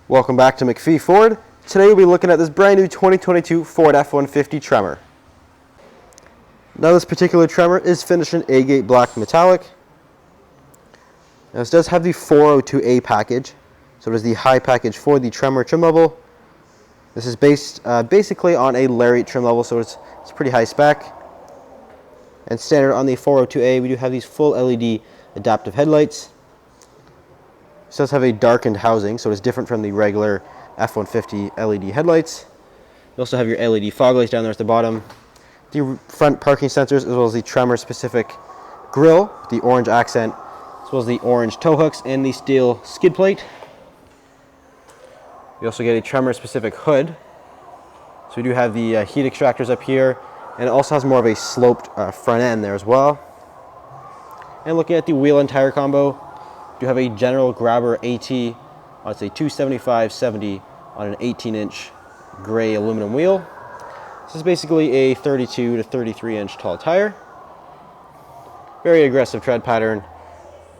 Welcome back to McPhee Ford. Today we'll be looking at this brand new 2022 Ford F-150 Tremor. Now this particular Tremor is finished in Agate black metallic. Now this does have the 402A package, so it is the high package for the Tremor trim level. This is based basically on a Lariat trim level, so it's pretty high spec. And standard on the 402A, we do have these full LED adaptive headlights. This does have a darkened housing, so it's different from the regular F-150 LED headlights. You also have your LED fog lights down there at the bottom. The front parking sensors, as well as the Tremor specific grille, the orange accent, as well as the orange tow hooks and the steel skid plate. You also get a Tremor specific hood. So we do have the heat extractors up here, and it also has more of a sloped front end there as well. And looking at the wheel and tire combo, you have a General Grabber AT on, it's a 275/70 on an 18-inch gray aluminum wheel. This is basically a 32 to 33-inch tall tire. Very aggressive tread pattern,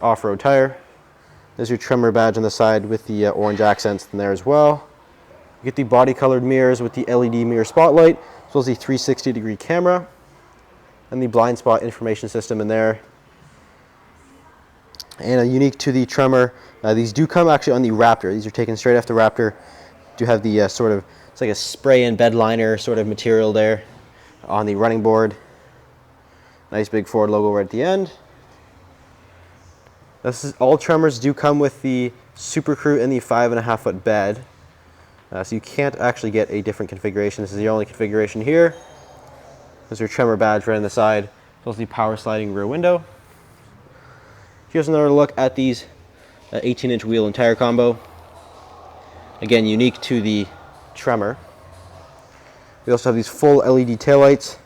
off-road tire. There's your Tremor badge on the side with the orange accents in there as well. You get the body-colored mirrors with the LED mirror spotlight, as well as the 360-degree camera, and the blind spot information system in there. And unique to the Tremor, these do come actually on the Raptor. These are taken straight off the Raptor. Do have the it's like a spray-in bed liner sort of material there on the running board. Nice big Ford logo right at the end. All Tremors do come with the Super Crew and the 5.5 foot bed. So you can't actually get a different configuration. This is the only configuration here. There's your Tremor badge right on the side, as well as the power sliding rear window. Here's another look at these 18-inch wheel and tire combo. Again, unique to the Tremor. We also have these full LED taillights.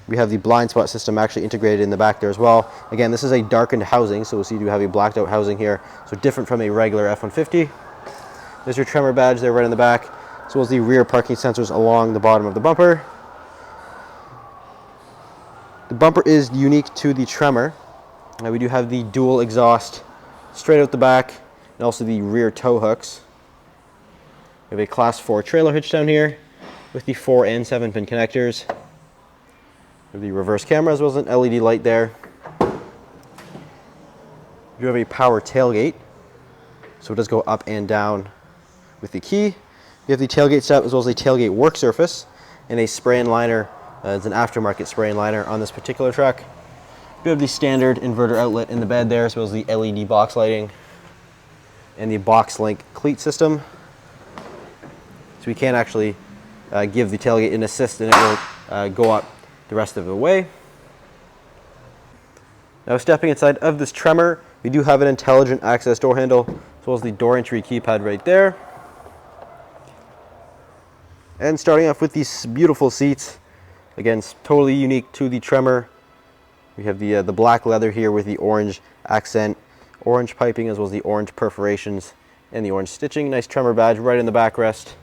We have the blind spot system actually integrated in the back there as well. Again, this is a darkened housing, so we'll see you have a blacked out housing here, so different from a regular F-150. There's your Tremor badge there right in the back, as well as the rear parking sensors along the bottom of the bumper. The bumper is unique to the Tremor. We do have the dual exhaust straight out the back, and also the rear tow hooks. We have a Class 4 trailer hitch down here with the 4 and 7 pin connectors. We have the reverse camera as well as an LED light there. You have a power tailgate, so it does go up and down with the key. You have the tailgate step as well as a tailgate work surface and a spray-in liner. It's an aftermarket spray-in liner on this particular truck. You have the standard inverter outlet in the bed there, as well as the LED box lighting and the box link cleat system. So we can actually give the tailgate an assist, and it will go up the rest of the way. Now stepping inside of this Tremor, we do have an intelligent access door handle, as well as the door entry keypad right there. And starting off with these beautiful seats, again, totally unique to the Tremor. We have the black leather here with the orange accent, orange piping, as well as the orange perforations and the orange stitching. Nice Tremor badge right in the backrest.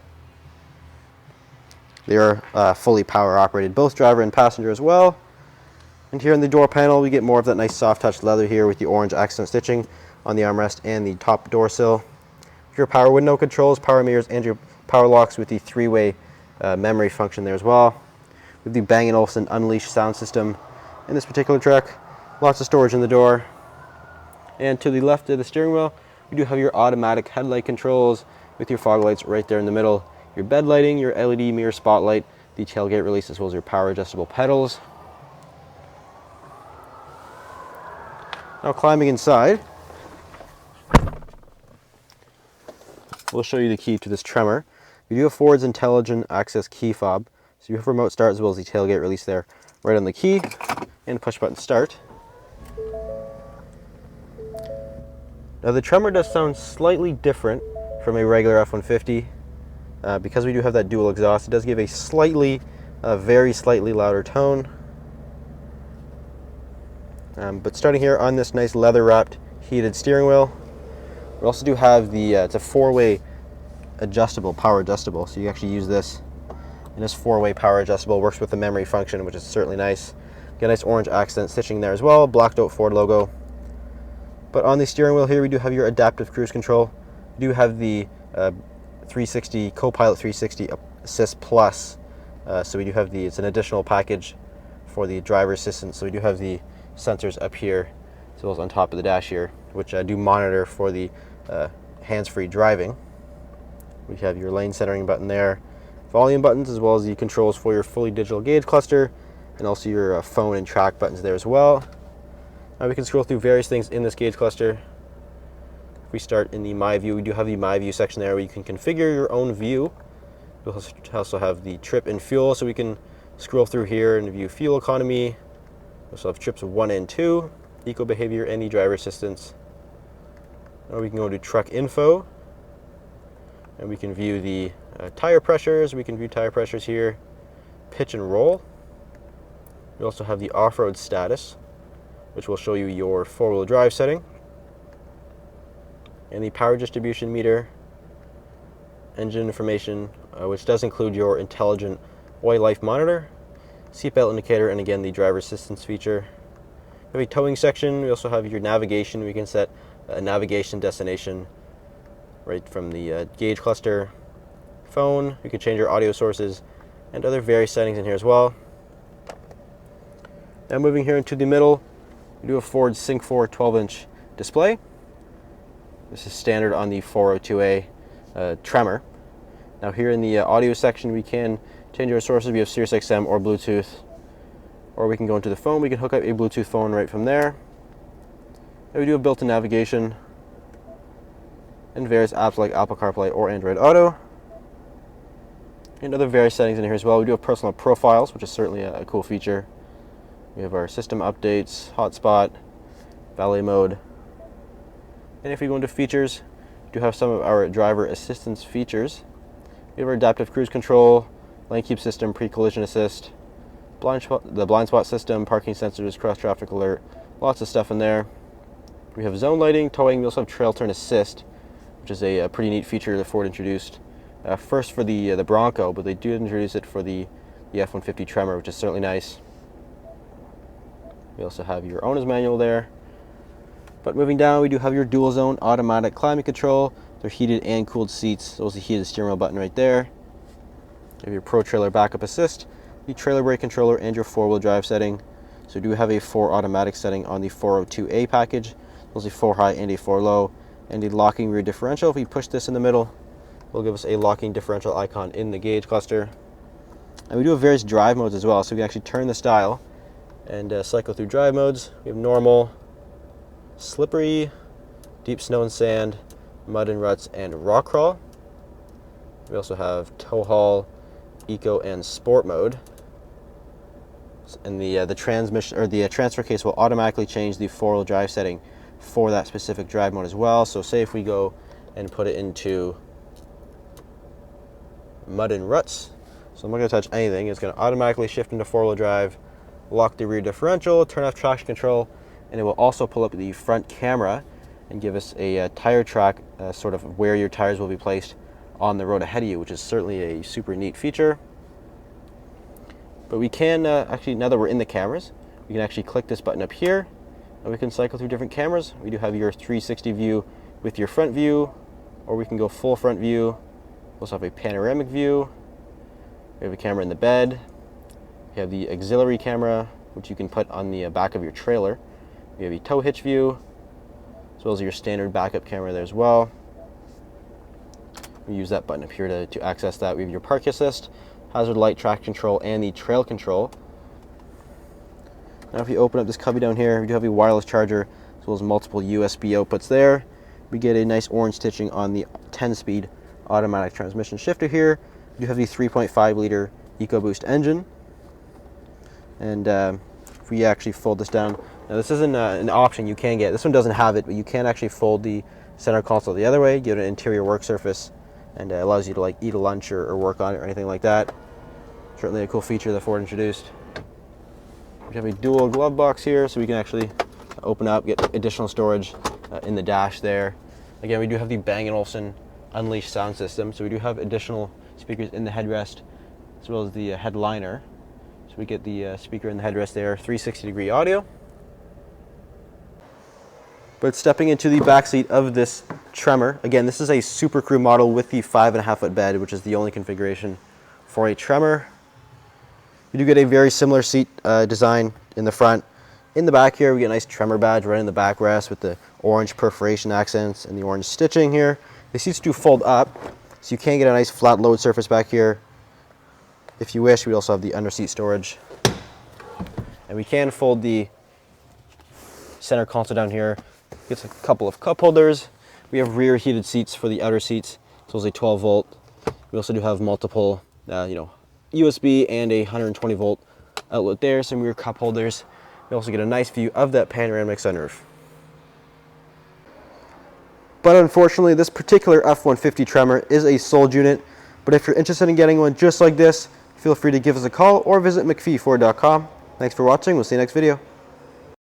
They are fully power operated, both driver and passenger as well. And here in the door panel, we get more of that nice soft touch leather here with the orange accent stitching on the armrest and the top door sill. Your power window controls, power mirrors, and your power locks with the 3-way memory function there as well. With the Bang & Olufsen Unleashed sound system in this particular truck. Lots of storage in the door. And to the left of the steering wheel, we do have your automatic headlight controls with your fog lights right there in the middle. Your bed lighting, your LED mirror spotlight, the tailgate release, as well as your power adjustable pedals. Now climbing inside, we'll show you the key to this Tremor. We do have Ford's intelligent access key fob. So you have remote start as well as the tailgate release there right on the key, and push button start. Now the Tremor does sound slightly different from a regular F-150 because we do have that dual exhaust. It does give a very slightly louder tone. But starting here on this nice leather wrapped heated steering wheel, we also do have the it's a 4-way adjustable, power adjustable. So you actually use this, and this 4-way power adjustable works with the memory function, which is certainly nice. Get a nice orange accent stitching there as well, blacked out Ford logo. But on the steering wheel here, we do have your adaptive cruise control, We do have the 360 Copilot 360 Assist Plus. So we do have it's an additional package for the driver assistance. So we do have the sensors up here as well as on top of the dash here, which do monitor for the hands-free driving. We have your lane centering button there, volume buttons, as well as the controls for your fully digital gauge cluster, and also your phone and track buttons there as well. Now we can scroll through various things in this gauge cluster. If we start in the My View, we do have the My View section there where you can configure your own view. We'll also have the trip and fuel, so we can scroll through here and view fuel economy. We also have trips 1 and 2, eco behavior, and the driver assistance. Now we can go to truck info, and we can view the tire pressures. We can view tire pressures here, pitch and roll. We also have the off-road status, which will show you your four-wheel drive setting, and the power distribution meter, engine information, which does include your intelligent oil life monitor, seatbelt indicator, and again the driver assistance feature. We have a towing section. We also have your navigation. We can set a navigation destination right from the gauge cluster. Phone, you can change your audio sources and other various settings in here as well. Now moving here into the middle, we do have Ford Sync 4 12-inch display. This is standard on the 402A Tremor. Now here in the audio section, we can change our sources. We have Sirius XM or Bluetooth, or we can go into the phone. We can hook up a Bluetooth phone right from there. And we do have built-in navigation and various apps like Apple CarPlay or Android Auto, and other various settings in here as well. We do have personal profiles, which is certainly a cool feature. We have our system updates, hotspot, valet mode, and if we go into features, we do have some of our driver assistance features. We have our adaptive cruise control, lane keep system, pre-collision assist, the blind spot system, parking sensors, cross traffic alert, lots of stuff in there. We have zone lighting, towing. We also have trail turn assist, which is a pretty neat feature that Ford introduced first for the Bronco, but they did introduce it for the F-150 Tremor, which is certainly nice. We also have your owner's manual there. But moving down, we do have your dual zone automatic climate control. They're heated and cooled seats. There's a heated steering wheel button right there. You have your Pro Trailer Backup Assist, the trailer brake controller, and your four-wheel drive setting. So we do have a 4 automatic setting on the 402A package. There's a 4 high and a 4 low, and a locking rear differential. If we push this in the middle, it'll give us a locking differential icon in the gauge cluster. And we do have various drive modes as well, so we can actually turn this dial and cycle through drive modes. We have normal, slippery, deep snow and sand, mud and ruts, and rock crawl. We also have tow haul, eco, and sport mode. And the transmission or the transfer case will automatically change the four-wheel drive setting for that specific drive mode as well. So say if we go and put it into mud and ruts, so I'm not going to touch anything, it's going to automatically shift into four-wheel drive, lock the rear differential, turn off traction control, and it will also pull up the front camera and give us a tire track, sort of where your tires will be placed on the road ahead of you, which is certainly a super neat feature. But we can actually, now that we're in the cameras, we can actually click this button up here, and we can cycle through different cameras. We do have your 360 view with your front view, or we can go full front view. We also have a panoramic view. We have a camera in the bed. We have the auxiliary camera, which you can put on the back of your trailer. We have a tow hitch view, as well as your standard backup camera there as well. We use that button up here to access that. We have your park assist, hazard light, track control, and the trail control. Now if you open up this cubby down here, we do have a wireless charger, as well as multiple USB outputs there. We get a nice orange stitching on the 10-speed automatic transmission shifter here. We do have the 3.5 liter EcoBoost engine. And if we actually fold this down, now this isn't an option you can get. This one doesn't have it, but you can actually fold the center console the other way, give it an interior work surface, and allows you to like eat a lunch or work on it or anything like that. Certainly a cool feature that Ford introduced. We have a dual glove box here, so we can actually open up, get additional storage in the dash there. Again, we do have the Bang & Olufsen Unleashed sound system, so we do have additional speakers in the headrest as well as the headliner. So we get the speaker in the headrest there, 360-degree audio. But stepping into the back seat of this Tremor, again, this is a Super Crew model with the 5.5 foot bed, which is the only configuration for a Tremor. You do get a very similar seat design in the front. In the back here, we get a nice Tremor badge right in the backrest with the orange perforation accents and the orange stitching here. The seats do fold up, so you can get a nice flat load surface back here. If you wish, we also have the under seat storage. And we can fold the center console down here. Gets a couple of cup holders. We have rear heated seats for the outer seats. So it's a 12 volt. We also do have multiple, USB and a 120 volt outlet there. Some rear cup holders. We also get a nice view of that panoramic sunroof. But unfortunately, this particular F-150 Tremor is a sold unit. But if you're interested in getting one just like this, feel free to give us a call or visit mcpheeford.com. Thanks for watching. We'll see you next video.